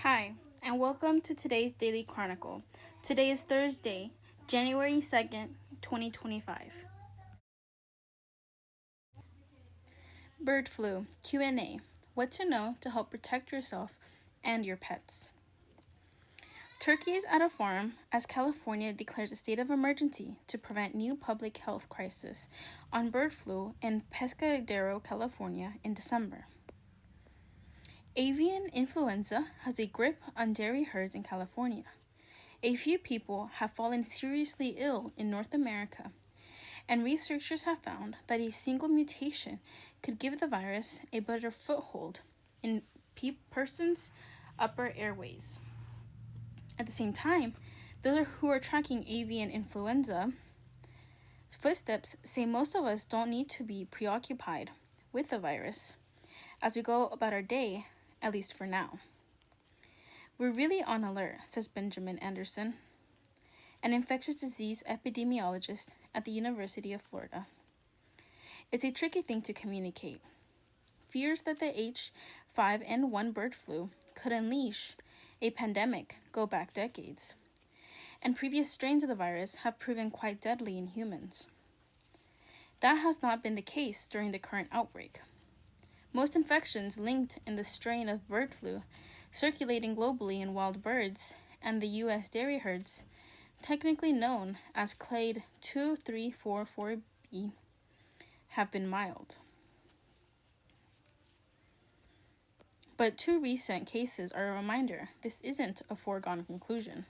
Hi, and welcome to today's Daily Chronicle. Today is Thursday, January 2nd, 2025. Bird flu Q&A. What to know to help protect yourself and your pets. Turkeys at a farm as California declares a state of emergency to prevent new public health crisis on bird flu in Pescadero, California in December. Avian influenza has a grip on dairy herds in California. A few people have fallen seriously ill in North America, and researchers have found that a single mutation could give the virus a better foothold in persons' upper airways. At the same time, those who are tracking avian influenza footsteps say most of us don't need to be preoccupied with the virus as we go about our day, at least for now. We're really on alert, says Benjamin Anderson, an infectious disease epidemiologist at the University of Florida. It's a tricky thing to communicate. Fears that the H5N1 bird flu could unleash a pandemic go back decades, and previous strains of the virus have proven quite deadly in humans. That has not been the case during the current outbreak. Most infections linked in the strain of bird flu circulating globally in wild birds and the U.S. dairy herds, technically known as clade 2344b, have been mild. But two recent cases are a reminder this isn't a foregone conclusion.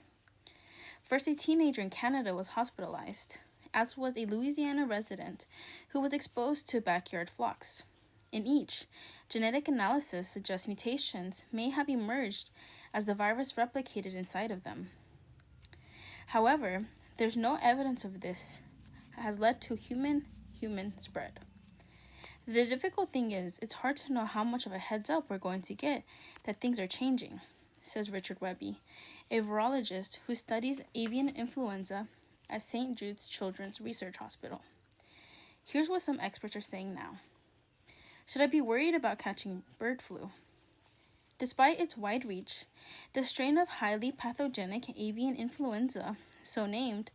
First, a teenager in Canada was hospitalized, as was a Louisiana resident who was exposed to backyard flocks. In each, genetic analysis suggests mutations may have emerged as the virus replicated inside of them. However, there's no evidence of this has led to human spread. The difficult thing is, it's hard to know how much of a heads up we're going to get that things are changing, says Richard Webby, a virologist who studies avian influenza at St. Jude's Children's Research Hospital. Here's what some experts are saying now. Should I be worried about catching bird flu? Despite its wide reach, the strain of highly pathogenic avian influenza, so named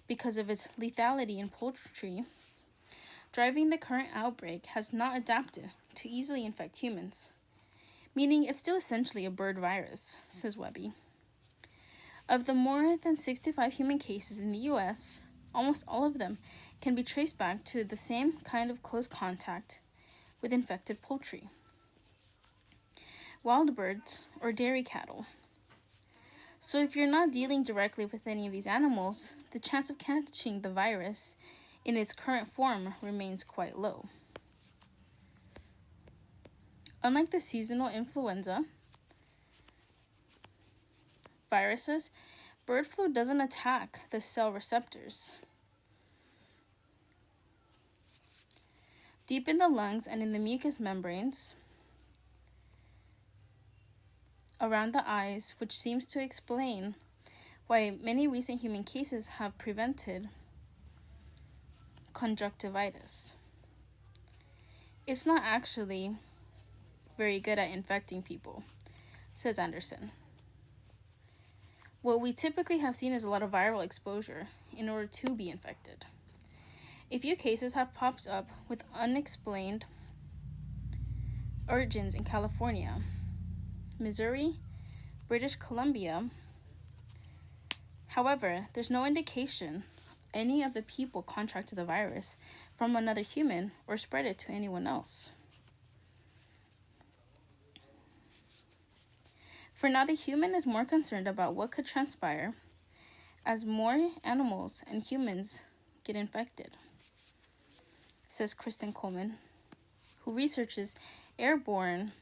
because of its lethality in poultry, driving the current outbreak has not adapted to easily infect humans, meaning it's still essentially a bird virus, says Webby. Of the more than 65 human cases in the U.S., almost all of them can be traced back to the same kind of close contact with infected poultry, wild birds, or dairy cattle. So if you're not dealing directly with any of these animals, the chance of catching the virus in its current form remains quite low. Unlike the seasonal influenza viruses, bird flu doesn't attack the cell receptors. Deep in the lungs and in the mucous membranes around the eyes, which seems to explain why many recent human cases have prevented conjunctivitis. It's not actually very good at infecting people, says Anderson. What we typically have seen is a lot of viral exposure in order to be infected. A few cases have popped up with unexplained origins in California, Missouri, British Columbia. However, there's no indication any of the people contracted the virus from another human or spread it to anyone else. For now, the human is more concerned about what could transpire as more animals and humans get infected, says Kristen Coleman, who researches airborne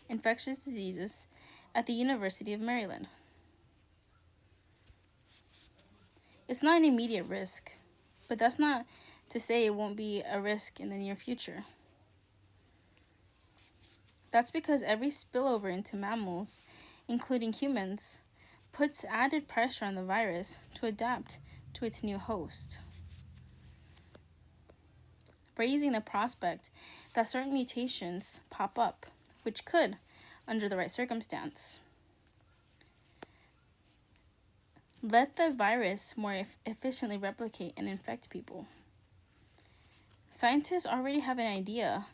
infectious diseases at the University of Maryland. It's not an immediate risk, but that's not to say it won't be a risk in the near future. That's because every spillover into mammals, including humans, puts added pressure on the virus to adapt to its new host, raising the prospect that certain mutations pop up, which could, under the right circumstance, let the virus more efficiently replicate and infect people. Scientists already have an idea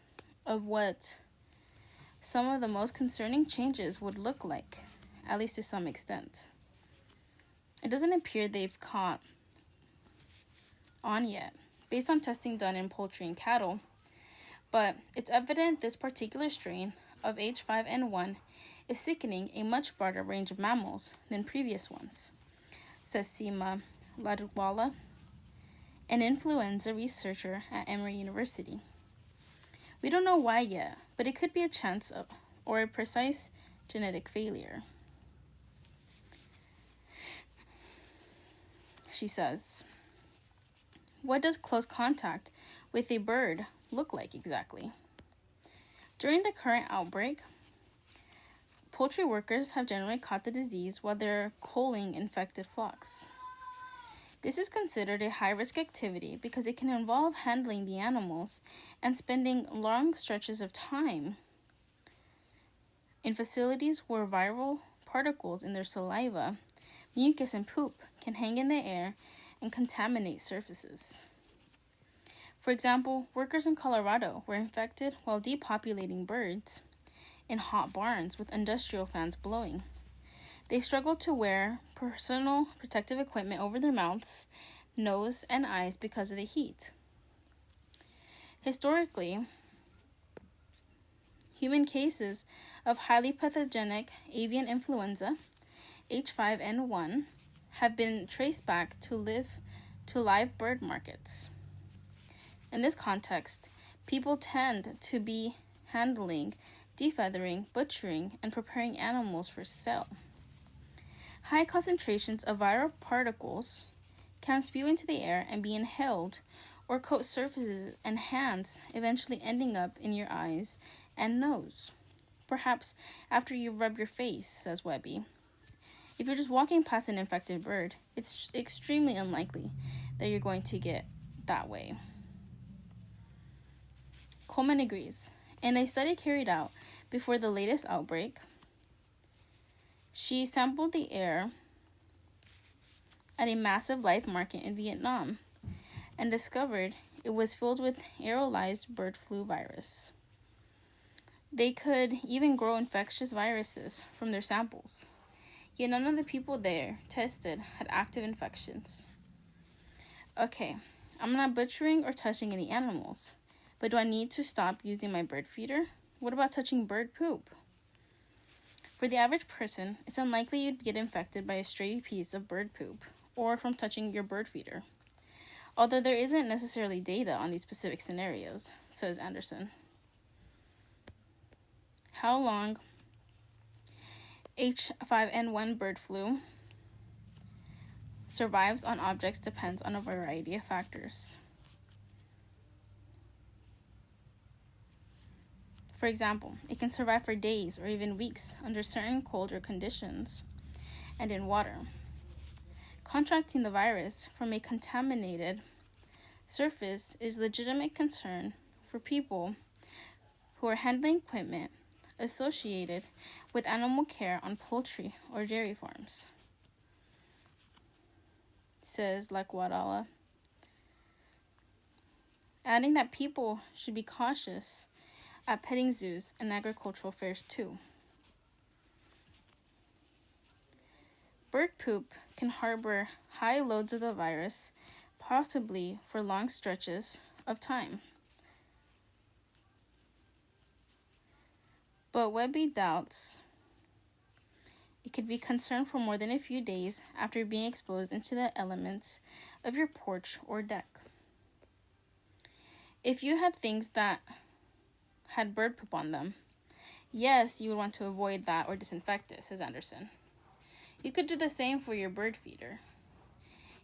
of what some of the most concerning changes would look like, at least to some extent. It doesn't appear they've caught on yet, based on testing done in poultry and cattle, but it's evident this particular strain of H5N1 is sickening a much broader range of mammals than previous ones, says Seema Ladwala, an influenza researcher at Emory University. We don't know why yet, but it could be a chance of, or a precise genetic failure. She says, what does close contact with a bird look like exactly? During the current outbreak, poultry workers have generally caught the disease while they're culling infected flocks. This is considered a high-risk activity because it can involve handling the animals and spending long stretches of time in facilities where viral particles in their saliva, mucus, and poop can hang in the air and contaminate surfaces. For example, workers in Colorado were infected while depopulating birds in hot barns with industrial fans blowing. They struggled to wear personal protective equipment over their mouths, nose, and eyes because of the heat. Historically, human cases of highly pathogenic avian influenza, H5N1, have been traced back to live bird markets. In this context, people tend to be handling, defeathering, butchering, and preparing animals for sale. High concentrations of viral particles can spew into the air and be inhaled or coat surfaces and hands, eventually ending up in your eyes and nose. Perhaps after you rub your face, says Webby. If you're just walking past an infected bird, it's extremely unlikely that you're going to get that way. Coleman agrees. In a study carried out before the latest outbreak, she sampled the air at a massive live market in Vietnam and discovered it was filled with aerolized bird flu virus. They could even grow infectious viruses from their samples, yet none of the people there tested had active infections. Okay, I'm not butchering or touching any animals, but do I need to stop using my bird feeder? What about touching bird poop? For the average person, it's unlikely you'd get infected by a stray piece of bird poop or from touching your bird feeder, although there isn't necessarily data on these specific scenarios, says Anderson. How long H5N1 bird flu survives on objects depends on a variety of factors. For example, it can survive for days or even weeks under certain colder conditions and in water. Contracting the virus from a contaminated surface is a legitimate concern for people who are handling equipment associated with animal care on poultry or dairy farms, says Lakwadala, adding that people should be cautious at petting zoos and agricultural fairs too. Bird poop can harbor high loads of the virus, possibly for long stretches of time. But Webby doubts it could be concerned for more than a few days after being exposed into the elements of your porch or deck. If you had things that had bird poop on them, yes, you would want to avoid that or disinfect it, says Anderson. You could do the same for your bird feeder.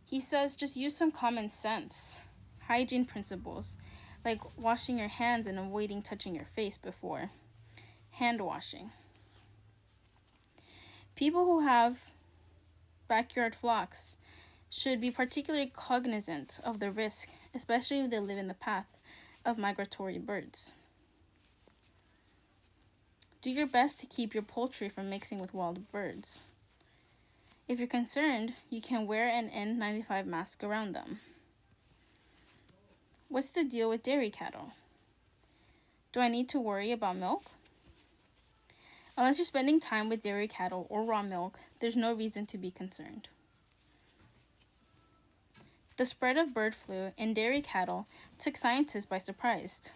He says just use some common sense, hygiene principles, like washing your hands and avoiding touching your face before hand washing. People who have backyard flocks should be particularly cognizant of the risk, especially if they live in the path of migratory birds. Do your best to keep your poultry from mixing with wild birds. If you're concerned, you can wear an N95 mask around them. What's the deal with dairy cattle? Do I need to worry about milk? Unless you're spending time with dairy cattle or raw milk, there's no reason to be concerned. The spread of bird flu in dairy cattle took scientists by surprise.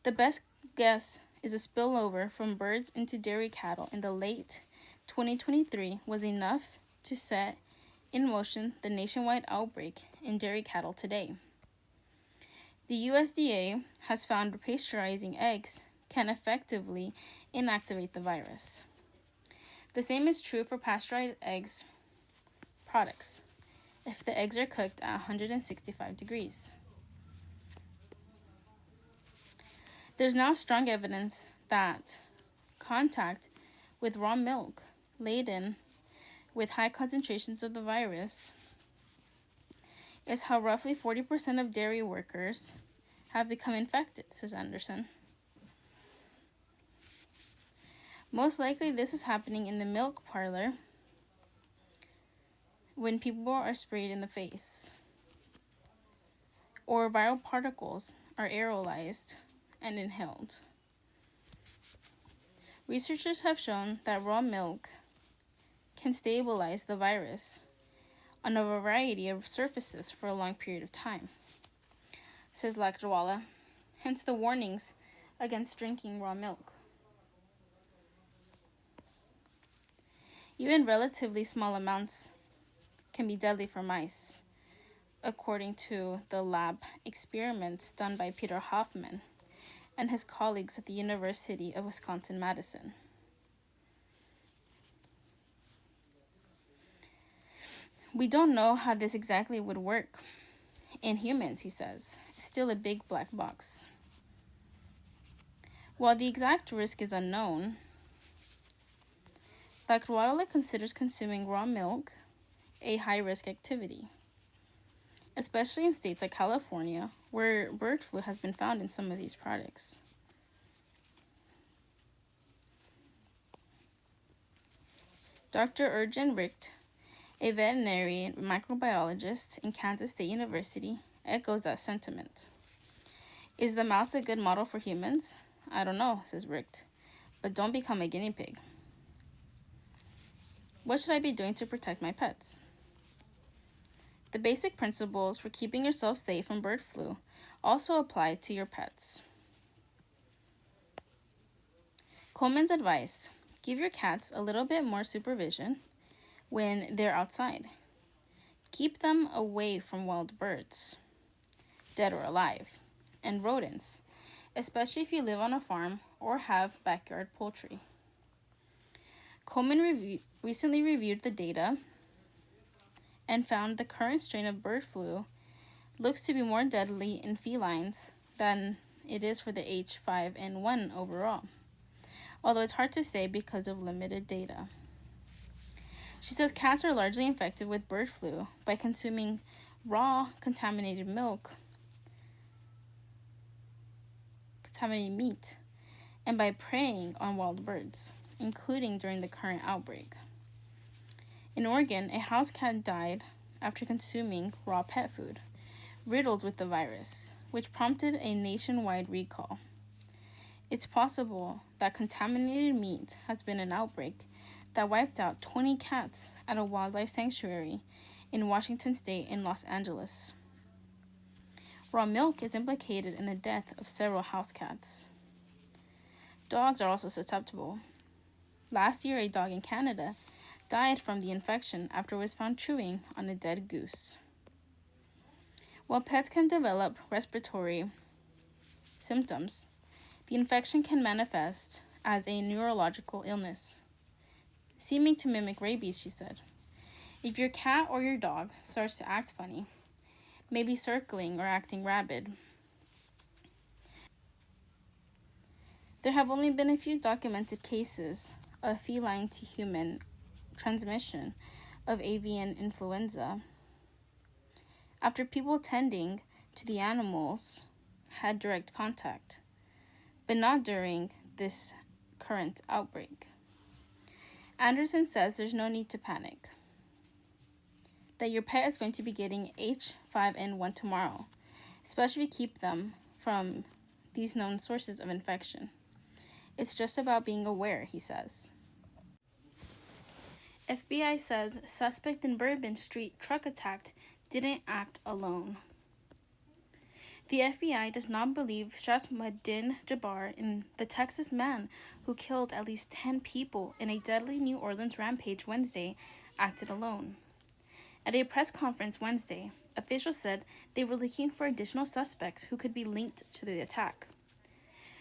The best guess is a spillover from birds into dairy cattle in the late 2023 was enough to set in motion the nationwide outbreak in dairy cattle today. The USDA has found pasteurizing eggs can effectively inactivate the virus. The same is true for pasteurized eggs products if the eggs are cooked at 165 degrees. There's now strong evidence that contact with raw milk laden with high concentrations of the virus is how roughly 40% of dairy workers have become infected, says Anderson. Most likely this is happening in the milk parlor when people are sprayed in the face or viral particles are aerolized and inhaled. Researchers have shown that raw milk can stabilize the virus on a variety of surfaces for a long period of time, says Lakdawala, hence the warnings against drinking raw milk. Even relatively small amounts can be deadly for mice, according to the lab experiments done by Peter Hoffman and his colleagues at the University of Wisconsin-Madison. We don't know how this exactly would work in humans, he says. It's still a big black box. While the exact risk is unknown, Lakdawala considers consuming raw milk a high-risk activity, especially in states like California, where bird flu has been found in some of these products. Dr. Ergen Richt, a veterinary microbiologist in Kansas State University, echoes that sentiment. Is the mouse a good model for humans? I don't know, says Richt, but don't become a guinea pig. What should I be doing to protect my pets? The basic principles for keeping yourself safe from bird flu also apply to your pets. Coleman's advice: give your cats a little bit more supervision when they're outside. Keep them away from wild birds, dead or alive, and rodents, especially if you live on a farm or have backyard poultry. Coleman recently reviewed the data and found the current strain of bird flu looks to be more deadly in felines than it is for the H5N1 overall, although it's hard to say because of limited data. She says cats are largely infected with bird flu by consuming raw contaminated milk, contaminated meat, and by preying on wild birds, including during the current outbreak. In Oregon, a house cat died after consuming raw pet food, riddled with the virus, which prompted a nationwide recall. It's possible that contaminated meat has been an outbreak that wiped out 20 cats at a wildlife sanctuary in Washington State and Los Angeles. Raw milk is implicated in the death of several house cats. Dogs are also susceptible. Last year, a dog in Canada died from the infection after it was found chewing on a dead goose. While pets can develop respiratory symptoms, the infection can manifest as a neurological illness, seeming to mimic rabies, she said. If your cat or your dog starts to act funny, maybe circling or acting rabid, there have only been a few documented cases of feline to human transmission of avian influenza after people tending to the animals had direct contact, but not during this current outbreak. Anderson says there's no need to panic, that your pet is going to be getting H5N1 tomorrow, especially if you keep them from these known sources of infection. It's just about being aware, he says. FBI says suspect in Bourbon Street truck attack didn't act alone. The FBI does not believe Shamsuddin Jabbar, the Texas man who killed at least 10 people in a deadly New Orleans rampage Wednesday, acted alone. At a press conference Wednesday, officials said they were looking for additional suspects who could be linked to the attack.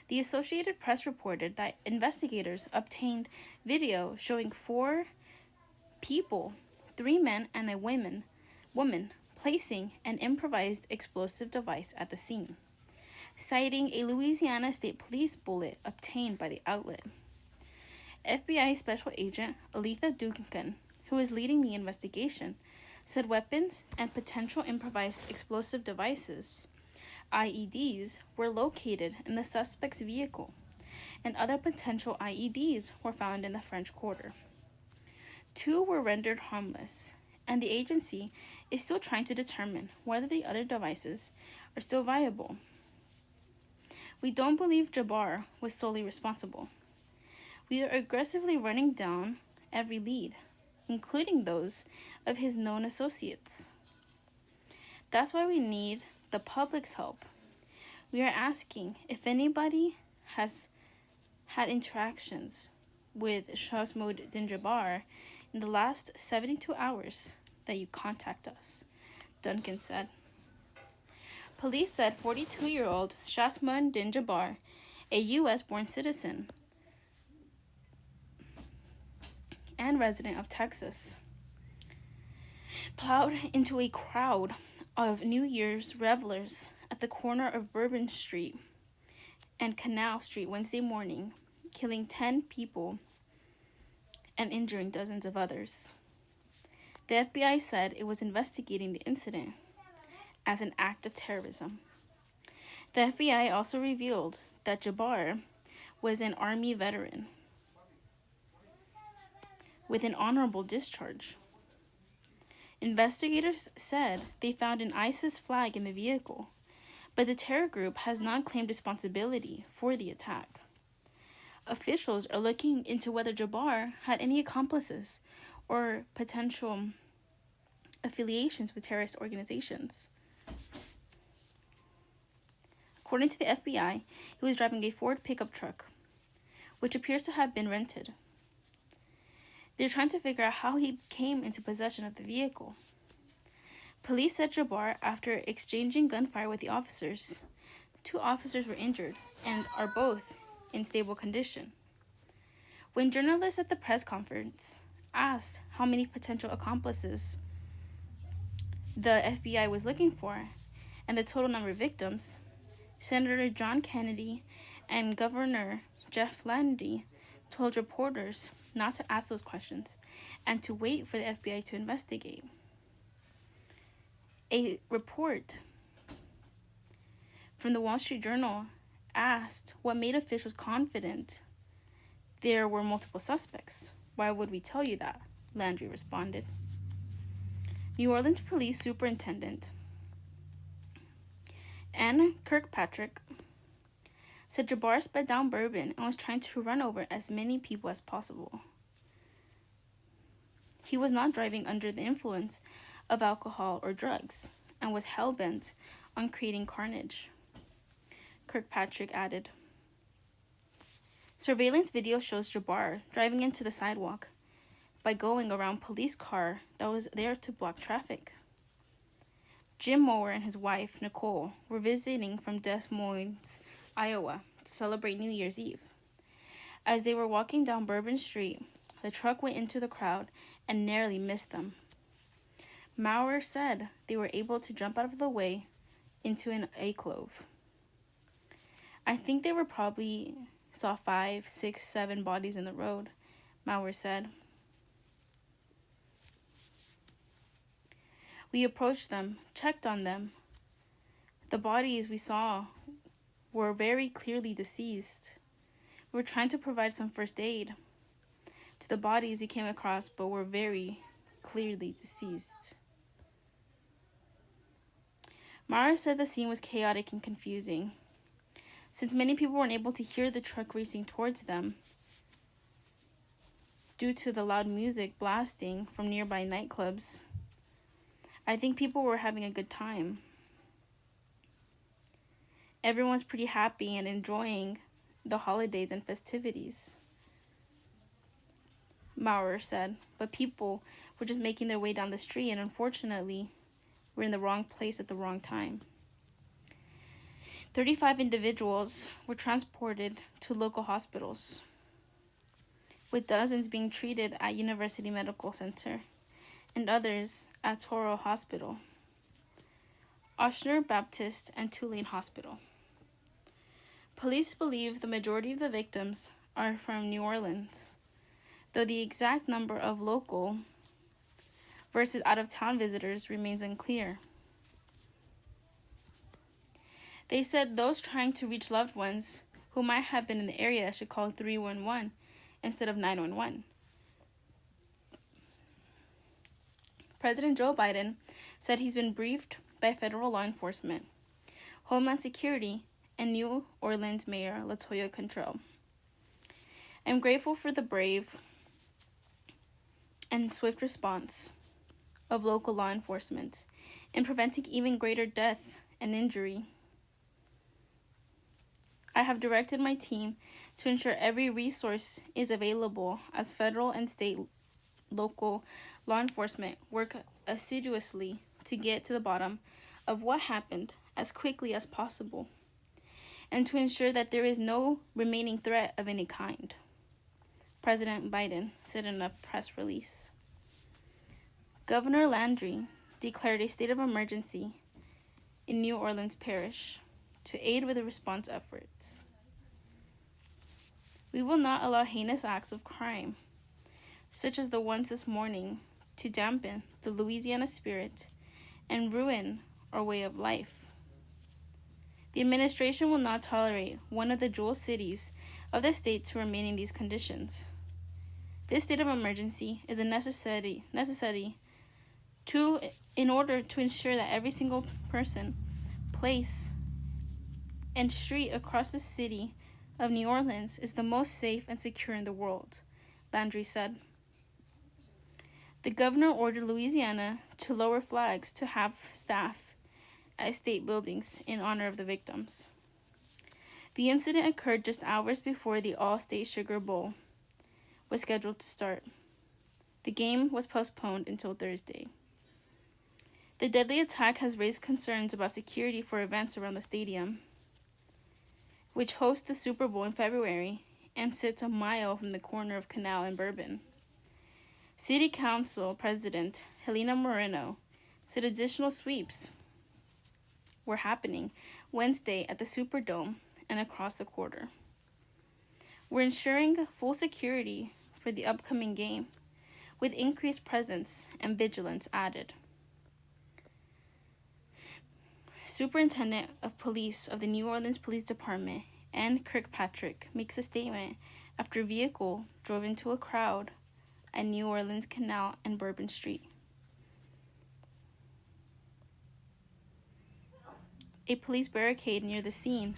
The Associated Press reported that investigators obtained video showing 4 people, 3 men and a woman, placing an improvised explosive device at the scene, citing a Louisiana State Police bullet obtained by the outlet. FBI Special Agent Aletha Duncan, who is leading the investigation, said weapons and potential improvised explosive devices, IEDs, were located in the suspect's vehicle, and other potential IEDs were found in the French Quarter. 2 were rendered harmless, and the agency is still trying to determine whether the other devices are still viable. We don't believe Jabbar was solely responsible. We are aggressively running down every lead, including those of his known associates. That's why we need the public's help. We are asking if anybody has had interactions with Shamsuddin Jabbar in the last 72 hours that you contact us, Duncan said. Police said 42-year-old Shamsuddin Jabbar, a U.S.-born citizen and resident of Texas, plowed into a crowd of New Year's revelers at the corner of Bourbon Street and Canal Street Wednesday morning, killing 10 people and injuring dozens of others. The FBI said it was investigating the incident as an act of terrorism. The FBI also revealed that Jabbar was an Army veteran with an honorable discharge. Investigators said they found an ISIS flag in the vehicle, but the terror group has not claimed responsibility for the attack. Officials are looking into whether Jabbar had any accomplices or potential affiliations with terrorist organizations. According to the FBI, he was driving a Ford pickup truck, which appears to have been rented. They're trying to figure out how he came into possession of the vehicle. Police said Jabbar, after exchanging gunfire with the officers, 2 officers were injured and are both in stable condition. When journalists at the press conference asked how many potential accomplices the FBI was looking for and the total number of victims, Senator John Kennedy and Governor Jeff Landy told reporters not to ask those questions and to wait for the FBI to investigate. A report from the Wall Street Journal asked what made officials confident there were multiple suspects. Why would we tell you that? Landry responded. New Orleans Police Superintendent Ann Kirkpatrick said Jabbar sped down Bourbon and was trying to run over as many people as possible. He was not driving under the influence of alcohol or drugs and was hell-bent on creating carnage, Kirkpatrick added. Surveillance video shows Jabbar driving into the sidewalk by going around police car that was there to block traffic. Jim Mower and his wife, Nicole, were visiting from Des Moines, Iowa, to celebrate New Year's Eve. As they were walking down Bourbon Street, the truck went into the crowd and narrowly missed them. Mower said they were able to jump out of the way into an alcove. I think they were probably saw 5, 6, 7 bodies in the road, Mower said. We approached them, checked on them. The bodies we saw were very clearly deceased. We were trying to provide some first aid. to the bodies we came across, but were very clearly deceased. Mara said the scene was chaotic and confusing. Since many people weren't able to hear the truck racing towards them due to the loud music blasting from nearby nightclubs, I think people were having a good time. Everyone's pretty happy and enjoying the holidays and festivities, Maurer said, but people were just making their way down the street and unfortunately were in the wrong place at the wrong time. 35 individuals were transported to local hospitals, with dozens being treated at University Medical Center and others at Toro Hospital, Ochsner Baptist, and Tulane Hospital. Police believe the majority of the victims are from New Orleans, though the exact number of local versus out-of-town visitors remains unclear. They said those trying to reach loved ones who might have been in the area should call 311 instead of 911. President Joe Biden said he's been briefed by federal law enforcement, Homeland Security, and New Orleans Mayor LaToya Cantrell. I'm grateful for the brave and swift response of local law enforcement in preventing even greater death and injury. I have directed my team to ensure every resource is available as federal and state local law enforcement work assiduously to get to the bottom of what happened as quickly as possible and to ensure that there is no remaining threat of any kind, President Biden said in a press release. Governor Landry declared a state of emergency in New Orleans Parish to aid with the response efforts. We will not allow heinous acts of crime, such as the ones this morning, to dampen the Louisiana spirit and ruin our way of life. The administration will not tolerate one of the jewel cities of the state to remain in these conditions. This state of emergency is a necessity in order to ensure that every single person, place, and street across the city of New Orleans is the most safe and secure in the world, Landry said. The governor ordered Louisiana to lower flags to have staff at state buildings in honor of the victims. The incident occurred just hours before the All-State Sugar Bowl was scheduled to start. The game was postponed until Thursday. The deadly attack has raised concerns about security for events around the stadium, which hosts the Super Bowl in February and sits a mile from the corner of Canal and Bourbon. City Council President Helena Moreno said additional sweeps were happening Wednesday at the Superdome and across the quarter. We're ensuring full security for the upcoming game, with increased presence and vigilance added. Superintendent of Police of the New Orleans Police Department, Ann Kirkpatrick, makes a statement after a vehicle drove into a crowd at New Orleans Canal and Bourbon Street. A police barricade near the scene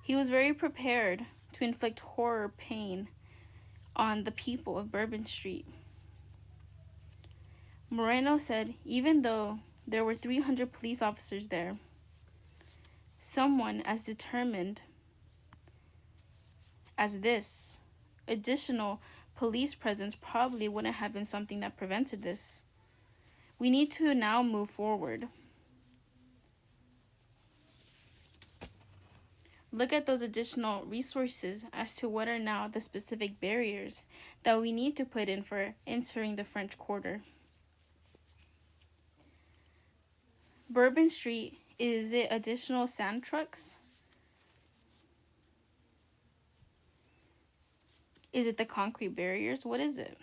He was very prepared to inflict horror pain on the people of Bourbon Street. Moreno said even though there were 300 police officers there, someone as determined as this additional police presence probably wouldn't have been something that prevented this. We need to now move forward. Look at those additional resources as to what are now the specific barriers that we need to put in for entering the French Quarter. Bourbon Street, is it additional sand trucks? Is it the concrete barriers? What is it?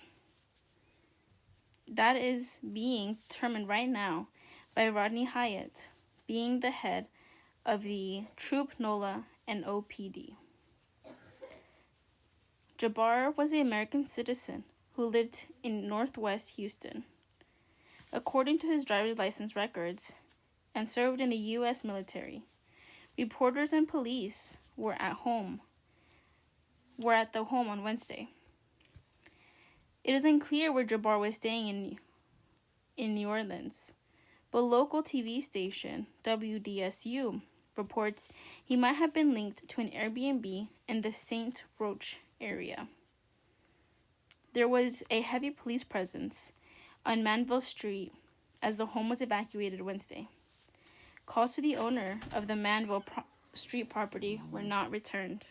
that is being determined right now by Rodney Hyatt, being the head of the Troop NOLA and OPD. Jabbar was an American citizen who lived in Northwest Houston. According to his driver's license records, and served in the U.S. military. Reporters and police were at the home on Wednesday. It is unclear where Jabbar was staying in New Orleans, but local TV station WDSU reports he might have been linked to an Airbnb in the St. Roch area. There was a heavy police presence on Manville Street as the home was evacuated Wednesday. Calls to the owner of the Manville Street property were not returned.